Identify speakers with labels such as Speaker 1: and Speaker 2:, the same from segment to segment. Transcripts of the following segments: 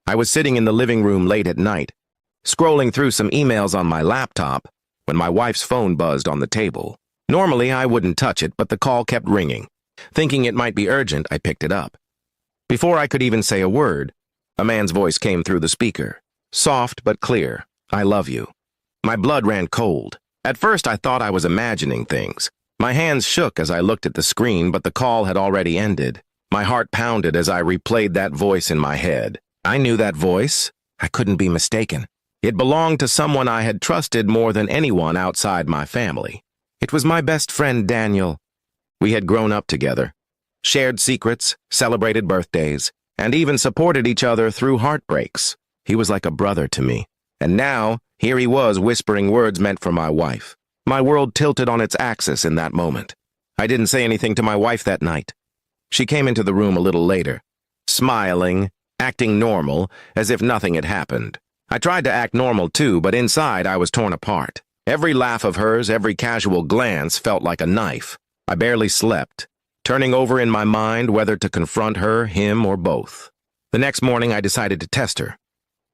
Speaker 1: I was sitting in the living room late at night, scrolling through some emails on my laptop, when my wife's phone buzzed on the table. Normally, I wouldn't touch it, but the call kept ringing. Thinking it might be urgent, I picked it up. Before I could even say a word, a man's voice came through the speaker. Soft but clear. "I love you." My blood ran cold. At first, I thought I was imagining things. My hands shook as I looked at the screen, but the call had already ended. My heart pounded as I replayed that voice in my head. I knew that voice. I couldn't be mistaken. It belonged to someone I had trusted more than anyone outside my family. It was my best friend, Daniel. We had grown up together, shared secrets, celebrated birthdays, and even supported each other through heartbreaks. He was like a brother to me. And now, here he was whispering words meant for my wife. My world tilted on its axis in that moment. I didn't say anything to my wife that night. She came into the room a little later, smiling, acting normal, as if nothing had happened. I tried to act normal too, but inside I was torn apart. Every laugh of hers, every casual glance felt like a knife. I barely slept, turning over in my mind whether to confront her, him, or both. The next morning I decided to test her.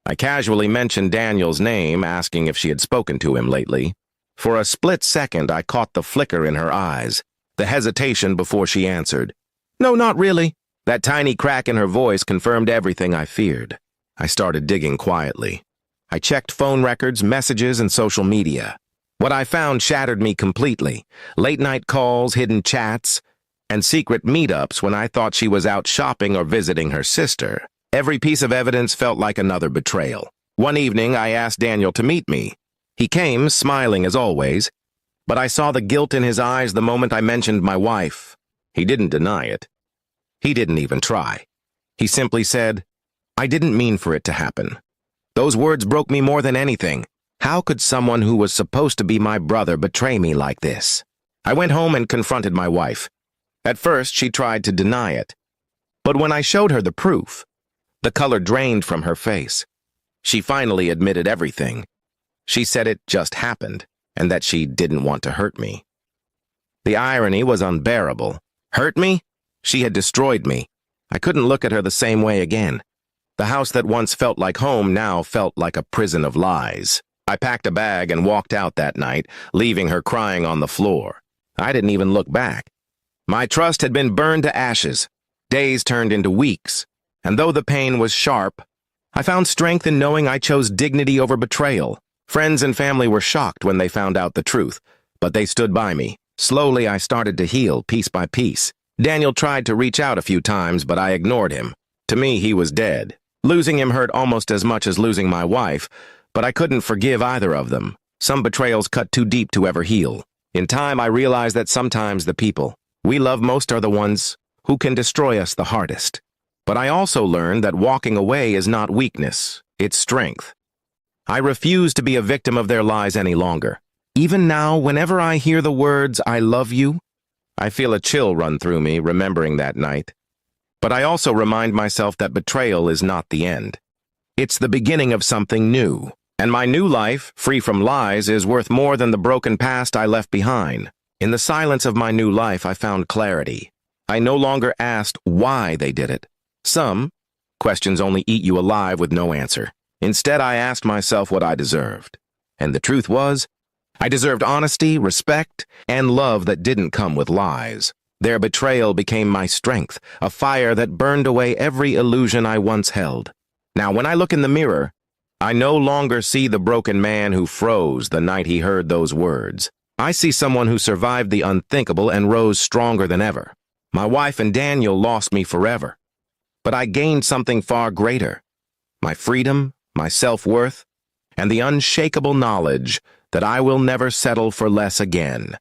Speaker 1: I casually mentioned Daniel's name, asking if she had spoken to him lately. For a split second I caught the flicker in her eyes, the hesitation before she answered. "No, not really." That tiny crack in her voice confirmed everything I feared. I started digging quietly. I checked phone records, messages, and social media. What I found shattered me completely. Late-night calls, hidden chats, and secret meetups when I thought she was out shopping or visiting her sister. Every piece of evidence felt like another betrayal. One evening, I asked Daniel to meet me. He came, smiling as always, but I saw the guilt in his eyes the moment I mentioned my wife. He didn't deny it. He didn't even try. He simply said, "I didn't mean for it to happen." Those words broke me more than anything. How could someone who was supposed to be my brother betray me like this? I went home and confronted my wife. At first, she tried to deny it. But when I showed her the proof, the color drained from her face. She finally admitted everything. She said it just happened, and that she didn't want to hurt me. The irony was unbearable. Hurt me? She had destroyed me. I couldn't look at her the same way again. The house that once felt like home now felt like a prison of lies. I packed a bag and walked out that night, leaving her crying on the floor. I didn't even look back. My trust had been burned to ashes. Days turned into weeks, and though the pain was sharp, I found strength in knowing I chose dignity over betrayal. Friends and family were shocked when they found out the truth, but they stood by me. Slowly, I started to heal, piece by piece. Daniel tried to reach out a few times, but I ignored him. To me, he was dead. Losing him hurt almost as much as losing my wife, but I couldn't forgive either of them. Some betrayals cut too deep to ever heal. In time, I realized that sometimes the people we love most are the ones who can destroy us the hardest. But I also learned that walking away is not weakness, it's strength. I refuse to be a victim of their lies any longer. Even now, whenever I hear the words, "I love you," I feel a chill run through me, remembering that night. But I also remind myself that betrayal is not the end. It's the beginning of something new. And my new life, free from lies, is worth more than the broken past I left behind. In the silence of my new life, I found clarity. I no longer asked why they did it. Some questions only eat you alive with no answer. Instead, I asked myself what I deserved. And the truth was, I deserved honesty, respect, and love that didn't come with lies. Their betrayal became my strength, a fire that burned away every illusion I once held. Now, when I look in the mirror, I no longer see the broken man who froze the night he heard those words. I see someone who survived the unthinkable and rose stronger than ever. My wife and Daniel lost me forever. But I gained something far greater. My freedom, my self-worth, and the unshakable knowledge that I will never settle for less again.